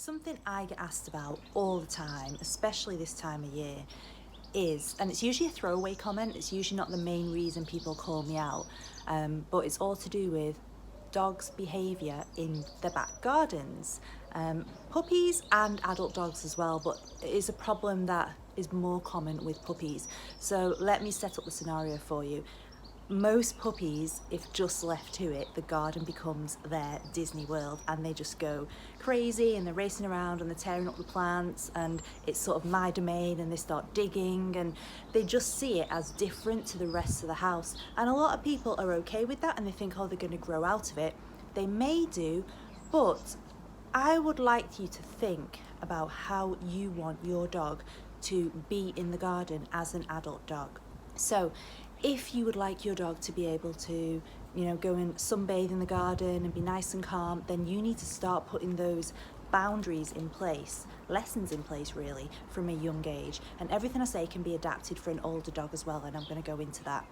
Something I get asked about all the time, especially this time of year, is, and it's usually a throwaway comment, it's usually not the main reason people call me out, but it's all to do with dogs' behaviour in their back gardens. Puppies and adult dogs as well, but it is a problem that is more common with puppies. So let me set up the scenario for you. Most puppies, if just left to it, the garden becomes their Disney World and they just go crazy and they're racing around and they're tearing up the plants and it's sort of my domain and they start digging and they just see it as different to the rest of the house. And a lot of people are okay with that and they think, oh, they're going to grow out of it. They may do, but I would like you to think about how you want your dog to be in the garden as an adult dog. So if you would like your dog to be able to, go and sunbathe in the garden and be nice and calm, then you need to start putting those boundaries in place, lessons in place really, from a young age. And everything I say can be adapted for an older dog as well, and I'm going to go into that.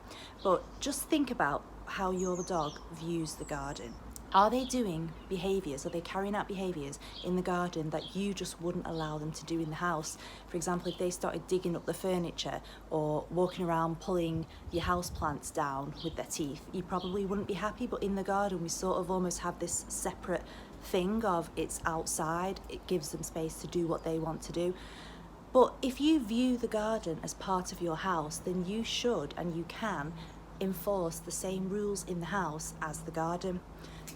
But just think about how your dog views the garden. Are they doing behaviours, are they carrying out behaviours in the garden that you just wouldn't allow them to do in the house? For example, if they started digging up the furniture or walking around pulling your house plants down with their teeth, you probably wouldn't be happy. But in the garden, we sort of almost have this separate thing of it's outside, it gives them space to do what they want to do. But if you view the garden as part of your house, then you should and you can enforce the same rules in the house as the garden.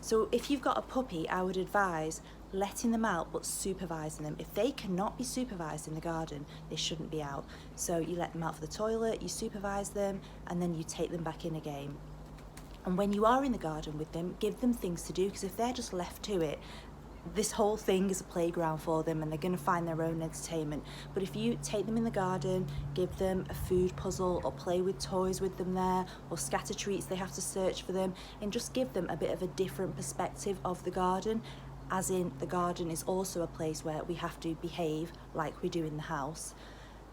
So if you've got a puppy, I would advise letting them out but supervising them. If they cannot be supervised in the garden, they shouldn't be out. So you let them out for the toilet, you supervise them, and then you take them back in again. And when you are in the garden with them, give them things to do, because if they're just left to it, this whole thing is a playground for them and they're going to find their own entertainment. But if you take them in the garden, give them a food puzzle or play with toys with them there, or scatter treats they have to search for them, and just give them a bit of a different perspective of the garden, as in the garden is also a place where we have to behave like we do in the house,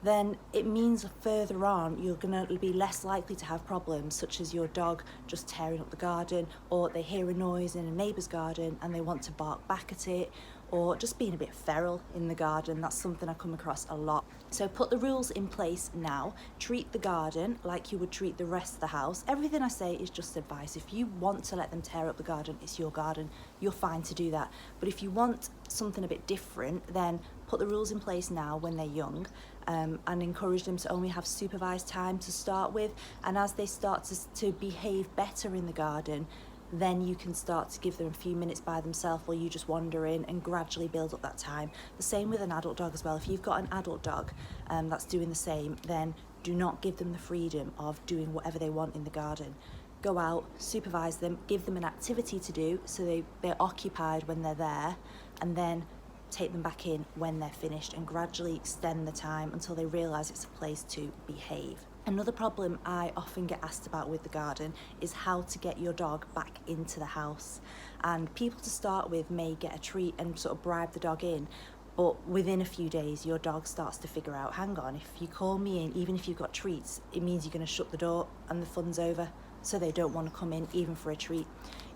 then it means further on you're going to be less likely to have problems such as your dog just tearing up the garden, or they hear a noise in a neighbour's garden and they want to bark back at it, or just being a bit feral in the garden. That's something I come across a lot. So put the rules in place now. Treat the garden like you would treat the rest of the house. Everything I say is just advice. If you want to let them tear up the garden, it's your garden. You're fine to do that. But if you want something a bit different, then put the rules in place now when they're young, and encourage them to only have supervised time to start with. And as they start to behave better in the garden, then you can start to give them a few minutes by themselves while you just wander in and gradually build up that time. The same with an adult dog as well. If you've got an adult dog that's doing the same, then do not give them the freedom of doing whatever they want in the garden. Go out, supervise them, give them an activity to do so they're occupied when they're there, and then take them back in when they're finished and gradually extend the time until they realise it's a place to behave. Another problem I often get asked about with the garden is how to get your dog back into the house. And people to start with may get a treat and sort of bribe the dog in, but within a few days your dog starts to figure out, hang on, if you call me in, even if you've got treats, it means you're going to shut the door and the fun's over, so they don't want to come in even for a treat.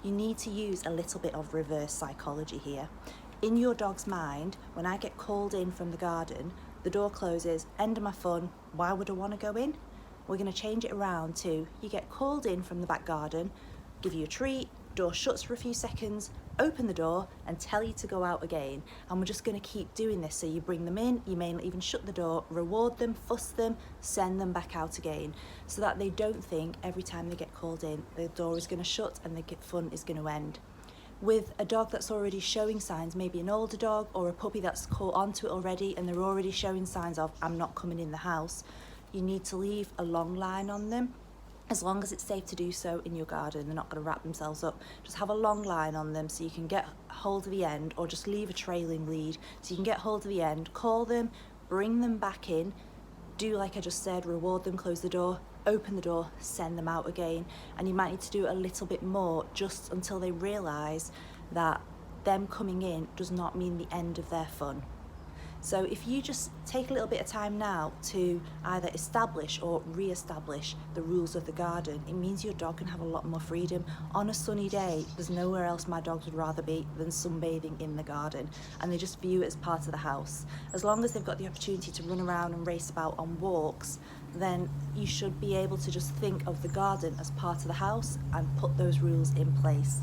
You need to use a little bit of reverse psychology here. In your dog's mind, when I get called in from the garden, the door closes, end of my fun, why would I want to go in? We're going to change it around to, you get called in from the back garden, give you a treat, door shuts for a few seconds, open the door and tell you to go out again. And we're just going to keep doing this. So you bring them in, you may not even shut the door, reward them, fuss them, send them back out again, so that they don't think every time they get called in, the door is going to shut and the fun is going to end. With a dog that's already showing signs, maybe an older dog or a puppy that's caught onto it already and they're already showing signs of, I'm not coming in the house, you need to leave a long line on them. As long as it's safe to do so in your garden, they're not going to wrap themselves up. Just have a long line on them so you can get hold of the end, or just leave a trailing lead so you can get hold of the end, call them, bring them back in, do like I just said, reward them, close the door, open the door, send them out again. And you might need to do a little bit more just until they realise that them coming in does not mean the end of their fun. So if you just take a little bit of time now to either establish or re-establish the rules of the garden, it means your dog can have a lot more freedom. On a sunny day, there's nowhere else my dogs would rather be than sunbathing in the garden, and they just view it as part of the house. As long as they've got the opportunity to run around and race about on walks, then you should be able to just think of the garden as part of the house and put those rules in place.